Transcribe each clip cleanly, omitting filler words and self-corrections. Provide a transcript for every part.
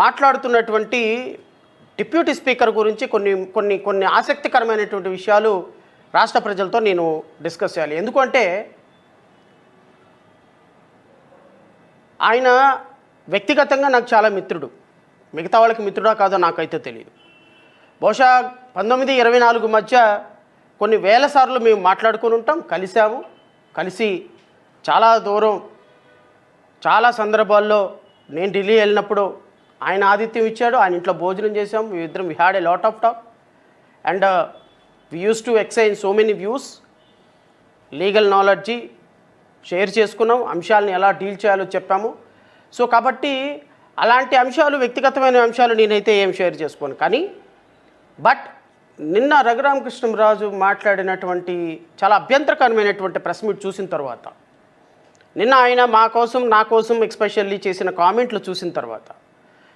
మాట్లాడుతున్నటువంటి deputy speaker గురించి కొన్ని కొన్ని కొన్ని ఆసక్తికరమైనటువంటి విషయాలు రాష్ట్ర ప్రజలతో నేను డిస్కస్ చేయాలి. ఎందుకంటే ఆయన వ్యక్తిగతంగా నాకు చాలా మిత్రుడు. మిగతా వాళ్ళకి మిత్రుడా కాదో నాకైతే తెలియదు. బహుశా 19-24 మధ్య కొన్ని వేల సార్లు మేము మాట్లాడుకుని ఉంటాం, కలిసి చాలా దూరం చాలా సందర్భాల్లో నేను ఢిల్లీ వెళ్ళినప్పుడు ఆయన ఆతిథ్యం ఇచ్చాడు. ఆయన ఇంట్లో భోజనం చేసాం. We had a lot of talk and we use to exchange so many views, legal knowledge share చేసుకున్నాం, అంశాలను ఎలా డీల్ చేయాలో చెప్పాము. సో కాబట్టి అలాంటి అంశాలు, వ్యక్తిగతమైన అంశాలు నేనైతే ఏం షేర్ చేసుకోను. కానీ బట్ నిన్న రఘురామకృష్ణంరాజు మాట్లాడినటువంటి చాలా అభ్యంతరకరమైనటువంటి ప్రెస్ మీట్ చూసిన తర్వాత, నిన్న ఆయన నా కోసం ఎక్స్పెషల్లీ చేసిన కామెంట్లు చూసిన తర్వాత,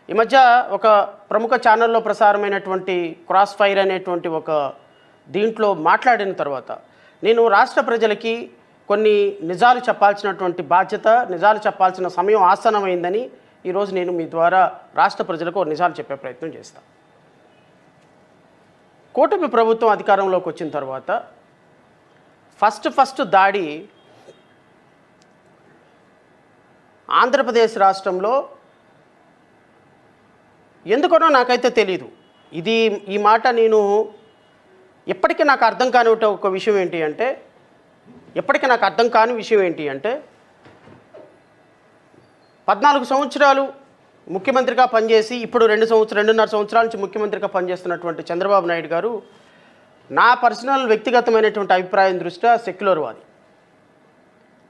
ఈ మధ్య ఒక ప్రముఖ ఛానల్లో ప్రసారమైనటువంటి క్రాస్ ఫైర్ అనేటువంటి ఒక దీంట్లో మాట్లాడిన తర్వాత నేను రాష్ట్ర ప్రజలకి కొన్ని నిజాలు చెప్పాల్సినటువంటి బాధ్యత, నిజాలు చెప్పాల్సిన సమయం ఆసన్నమైందని ఈరోజు నేను మీ ద్వారా రాష్ట్ర ప్రజలకు నిజాలు చెప్పే ప్రయత్నం చేస్తాను. కూటమి ప్రభుత్వం అధికారంలోకి వచ్చిన తర్వాత ఫస్ట్ దాడి ఆంధ్రప్రదేశ్ రాష్ట్రంలో ఎందుకనో నాకైతే తెలీదు. ఈ మాట నేను ఎప్పటికీ నాకు అర్థం కాని ఒక విషయం ఏంటి అంటే, ఎప్పటికీ నాకు అర్థం కాని విషయం ఏంటి అంటే 14 సంవత్సరాలు ముఖ్యమంత్రిగా పనిచేసి ఇప్పుడు 2.5 సంవత్సరాల నుంచి ముఖ్యమంత్రిగా పనిచేస్తున్నటువంటి చంద్రబాబు నాయుడు గారు నా పర్సనల్ వ్యక్తిగతమైనటువంటి అభిప్రాయం దృష్ట్యా సెక్యులర్వాది.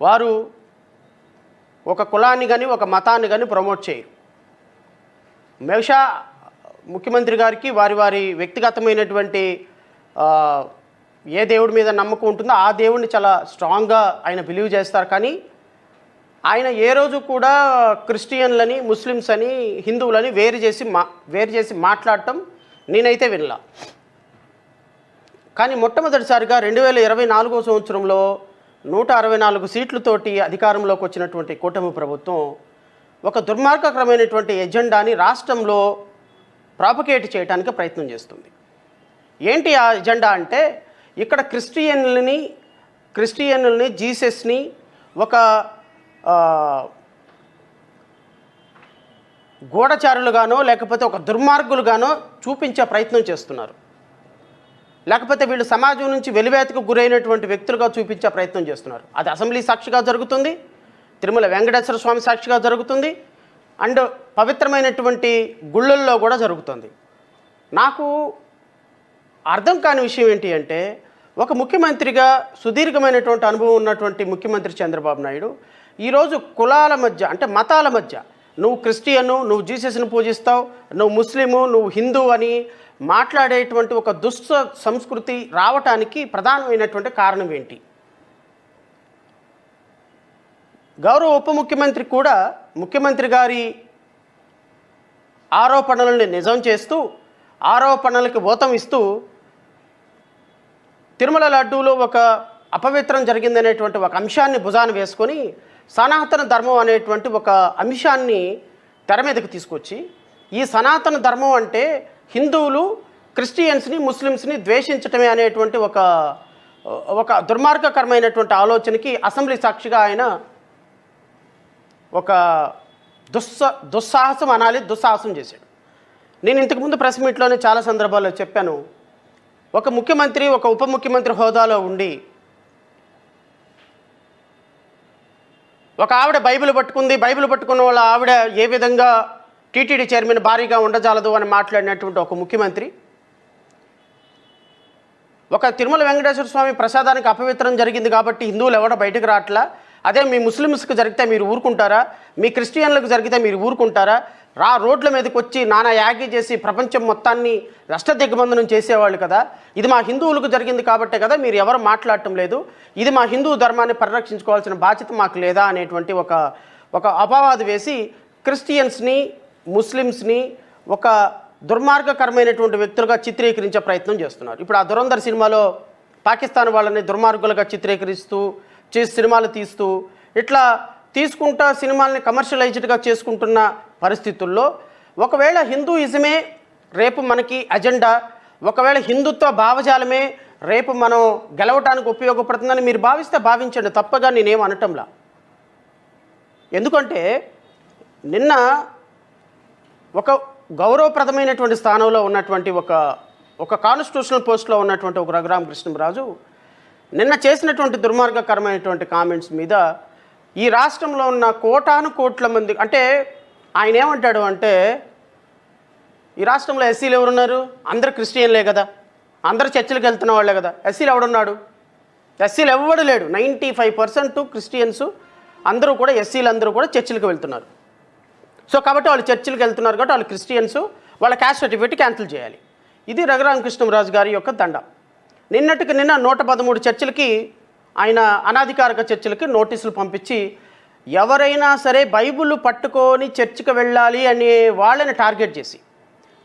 వారు ఒక కులాన్ని కానీ ఒక మతాన్ని కానీ ప్రమోట్ చేయరు. బహుశా ముఖ్యమంత్రి గారికి వారి వ్యక్తిగతమైనటువంటి ఏ దేవుడి మీద నమ్మకం ఉంటుందో ఆ దేవుడిని చాలా స్ట్రాంగ్గా ఆయన బిలీవ్ చేస్తారు. కానీ ఆయన ఏ రోజు కూడా క్రిస్టియన్లని, ముస్లిమ్స్ అని, హిందువులని వేరు చేసి మాట్లాడటం నేనైతే వినలా. కానీ మొట్టమొదటిసారిగా 2024 సంవత్సరంలో 164 సీట్లతోటి అధికారంలోకి వచ్చినటువంటి కూటమి ప్రభుత్వం ఒక దుర్మార్గకరమైనటువంటి ఎజెండాని రాష్ట్రంలో ప్రాపగేట్ చేయడానికి ప్రయత్నం చేస్తుంది. ఏంటి ఆ ఎజెండా అంటే, ఇక్కడ క్రిస్టియన్లని జీసస్ని ఒక గూఢచారులుగానో లేకపోతే ఒక దుర్మార్గులుగానో చూపించే ప్రయత్నం చేస్తున్నారు. లేకపోతే వీళ్ళు సమాజం నుంచి వెలివేతకు గురైనటువంటి వ్యక్తులుగా చూపించే ప్రయత్నం చేస్తున్నారు. అది అసెంబ్లీ సాక్షిగా జరుగుతుంది, తిరుమల వెంకటేశ్వర స్వామి సాక్షిగా జరుగుతుంది, అండ్ పవిత్రమైనటువంటి గుళ్ళల్లో కూడా జరుగుతుంది. నాకు అర్థం కాని విషయం ఏంటి అంటే, ఒక ముఖ్యమంత్రిగా సుదీర్ఘమైనటువంటి అనుభవం ఉన్నటువంటి ముఖ్యమంత్రి చంద్రబాబు నాయుడు ఈరోజు కులాల మధ్య, అంటే మతాల మధ్య, నువ్వు క్రిస్టియను, నువ్వు జీసస్ని పూజిస్తావు, నువ్వు ముస్లిము, నువ్వు హిందూ అని మాట్లాడేటువంటి ఒక దుష్ట సంస్కృతి రావటానికి ప్రధానమైనటువంటి కారణం ఏంటి? గౌరవ ఉప ముఖ్యమంత్రి కూడా ముఖ్యమంత్రి గారి ఆరోపణలను నిజం చేస్తూ, ఆరోపణలకి ఊతం ఇస్తూ, తిరుమల లడ్డూలో ఒక అపవిత్రం జరిగిందనేటువంటి ఒక అంశాన్ని భుజాన వేసుకొని సనాతన ధర్మం అనేటువంటి ఒక అంశాన్ని తెర మీదకి తీసుకొచ్చి, ఈ సనాతన ధర్మం అంటే హిందువులు క్రిస్టియన్స్ని ముస్లిమ్స్ని ద్వేషించటమే అనేటువంటి ఒక దుర్మార్గకరమైనటువంటి ఆలోచనకి అసెంబ్లీ సాక్షిగా ఆయన ఒక దుస్సాహసం చేశాడు. నేను ఇంతకుముందు ప్రెస్ మీట్లోనే చాలా సందర్భాల్లో చెప్పాను, ఒక ముఖ్యమంత్రి ఒక ఉప ముఖ్యమంత్రి హోదాలో ఉండి ఒక ఆవిడ బైబిల్ పట్టుకున్న వాళ్ళ ఆవిడ ఏ విధంగా టీటీడీ చైర్మన్ భారీగా ఉండజాలదు అని మాట్లాడినటువంటి ఒక ముఖ్యమంత్రి, ఒక తిరుమల వెంకటేశ్వర స్వామి ప్రసాదానికి అపవిత్రం జరిగింది కాబట్టి హిందువులు ఎవడో బయటకు రావట్లా, అదే మీ ముస్లిమ్స్కి జరిగితే మీరు ఊరుకుంటారా, మీ క్రిస్టియన్లకు జరిగితే మీరు ఊరుకుంటారా, రోడ్ల మీదకి వచ్చి నానా యాగి చేసి ప్రపంచం మొత్తాన్ని రాష్ట్రదిగ్బంధనం చేసేవాళ్ళు కదా, ఇది మా హిందువులకు జరిగింది కాబట్టే కదా మీరు ఎవరు మాట్లాడటం లేదు, ఇది మా హిందూ ధర్మాన్ని పరిరక్షించుకోవాల్సిన బాధ్యత మాకు లేదా అనేటువంటి ఒక అపవాదు వేసి క్రిస్టియన్స్ని ముస్లిమ్స్ని ఒక దుర్మార్గకరమైనటువంటి వ్యక్తులుగా చిత్రీకరించే ప్రయత్నం చేస్తున్నారు. ఇప్పుడు ఆ ధురంధర్ సినిమాలో పాకిస్తాన్ వాళ్ళని దుర్మార్గులుగా చిత్రీకరిస్తూ సినిమాలు తీస్తూ ఇట్లా తీసుకుంటా సినిమాల్ని కమర్షియలైజ్డ్గా చేసుకుంటున్న పరిస్థితుల్లో ఒకవేళ హిందూయిజమే రేపు మనకి అజెండా, ఒకవేళ హిందుత్వ భావజాలమే రేపు మనం గెలవటానికి ఉపయోగపడుతుందని మీరు భావిస్తే భావించండి, తప్పగా నేనేం అనటంలా. ఎందుకంటే నిన్న ఒక గౌరవప్రదమైనటువంటి స్థానంలో ఉన్నటువంటి ఒక కాన్స్టిట్యూషనల్ పోస్ట్లో ఉన్నటువంటి ఒక రఘురామకృష్ణరాజు నిన్న చేసినటువంటి దుర్మార్గకరమైనటువంటి కామెంట్స్ మీద ఈ రాష్ట్రంలో ఉన్న కోటాను కోట్ల మంది, అంటే ఆయన ఏమంటాడు అంటే ఈ రాష్ట్రంలో ఎస్సీలు ఎవరున్నారు? అందరు క్రిస్టియన్లే కదా, అందరు చర్చిలకు వెళ్తున్న వాళ్ళే కదా, ఎస్సీలు ఎవడున్నాడు? ఎస్సీలు ఎవడు లేడు. 95% క్రిస్టియన్స్ అందరూ కూడా, ఎస్సీలు అందరూ కూడా చర్చిలకు వెళ్తున్నారు. సో కాబట్టి వాళ్ళు చర్చిలకు వెళ్తున్నారు కాబట్టి వాళ్ళు క్రిస్టియన్స్, వాళ్ళ క్యాస్ట్ సర్టిఫికేట్ క్యాన్సిల్ చేయాలి. ఇది రఘురామకృష్ణరాజు గారి యొక్క దండ. నిన్న 113 చర్చిలకి ఆయన అనాధికారిక చర్చిలకి నోటీసులు పంపించి ఎవరైనా సరే బైబిల్ పట్టుకొని చర్చికి వెళ్ళాలి అనే వాళ్ళని టార్గెట్ చేసి,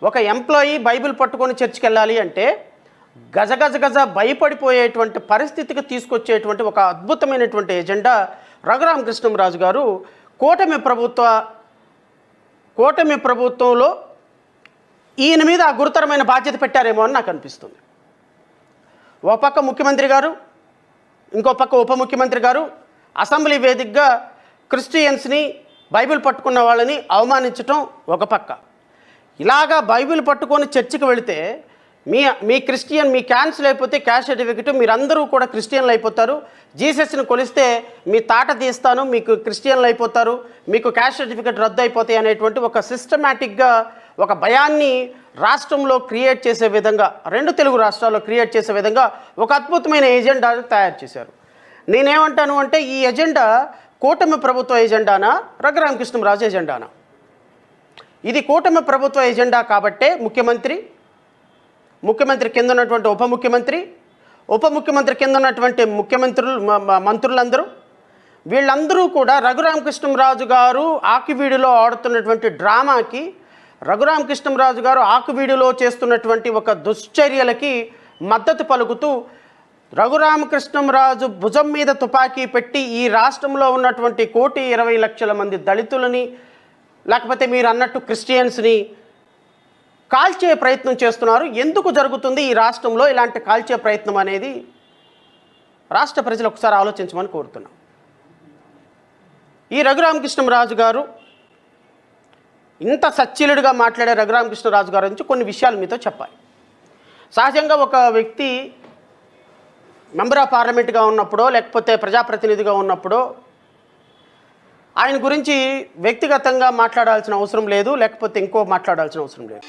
ఒక ఎంప్లాయీ బైబిల్ పట్టుకొని చర్చికి వెళ్ళాలి అంటే గజ భయపడిపోయేటువంటి పరిస్థితికి తీసుకొచ్చేటువంటి ఒక అద్భుతమైనటువంటి ఎజెండా రఘురామకృష్ణరాజు గారు కూటమి ప్రభుత్వంలో ఈయన మీద ఆ గురుతరమైన బాధ్యత పెట్టారేమో అని నాకు అనిపిస్తుంది. ఓ పక్క ముఖ్యమంత్రి గారు, ఇంకో పక్క ఉప ముఖ్యమంత్రి గారు అసెంబ్లీ వేదికగా క్రిస్టియన్స్ని, బైబిల్ పట్టుకున్న వాళ్ళని అవమానించటం ఒక పక్క. ఇలాగా బైబిల్ పట్టుకొని చర్చికి వెళితే మీ క్రిస్టియన్, మీ క్యాన్సిల్ అయిపోతే క్యాస్ట్ సర్టిఫికెట్ మీరందరూ కూడా క్రిస్టియన్లు అయిపోతారు, జీసస్ని కొలిస్తే మీ తాట తీస్తాను, మీకు క్రిస్టియన్లు అయిపోతారు, మీకు క్యాస్ట్ సర్టిఫికెట్ రద్దు అయిపోతాయి అనేటువంటి ఒక సిస్టమేటిక్గా ఒక భయాన్ని రాష్ట్రంలో క్రియేట్ చేసే విధంగా, 2 తెలుగు రాష్ట్రాల్లో క్రియేట్ చేసే విధంగా ఒక అద్భుతమైన ఎజెండా తయారు చేశారు. నేనేమంటాను అంటే ఈ ఎజెండా కూటమి ప్రభుత్వ ఎజెండానా, రఘురామకృష్ణరాజు ఎజెండానా? ఇది కూటమి ప్రభుత్వ ఎజెండా కాబట్టే ముఖ్యమంత్రి కింద ఉన్నటువంటి ఉప ముఖ్యమంత్రి కింద ఉన్నటువంటి మంత్రులందరూ వీళ్ళందరూ కూడా రఘురామకృష్ణరాజు గారు ఆకివీడులో ఆడుతున్నటువంటి డ్రామాకి, రఘురామకృష్ణరాజు గారు ఆకివీడులో చేస్తున్నటువంటి ఒక దుశ్చర్యలకి మద్దతు పలుకుతూ రఘురామకృష్ణరాజు భుజం మీద తుపాకీ పెట్టి ఈ రాష్ట్రంలో ఉన్నటువంటి 1,20,00,000 మంది దళితులని, లేకపోతే మీరు అన్నట్టు క్రిస్టియన్స్ని కాల్చే ప్రయత్నం చేస్తున్నారు. ఎందుకు జరుగుతుంది ఈ రాష్ట్రంలో ఇలాంటి కాల్చే ప్రయత్నం అనేది రాష్ట్ర ప్రజలు ఒకసారి ఆలోచించమని కోరుతున్నాం. ఈ రఘురామకృష్ణరాజు గారు, ఇంత సచ్చిలుడిగా మాట్లాడే రఘురామకృష్ణరాజు గారి నుంచి కొన్ని విషయాలు మీతో చెప్పాలి. సహజంగా ఒక వ్యక్తి మెంబర్ ఆఫ్ పార్లమెంట్గా ఉన్నప్పుడో లేకపోతే ప్రజాప్రతినిధిగా ఉన్నప్పుడో ఆయన గురించి వ్యక్తిగతంగా మాట్లాడాల్సిన అవసరం లేదు, లేకపోతే ఇంకో మాట్లాడాల్సిన అవసరం లేదు.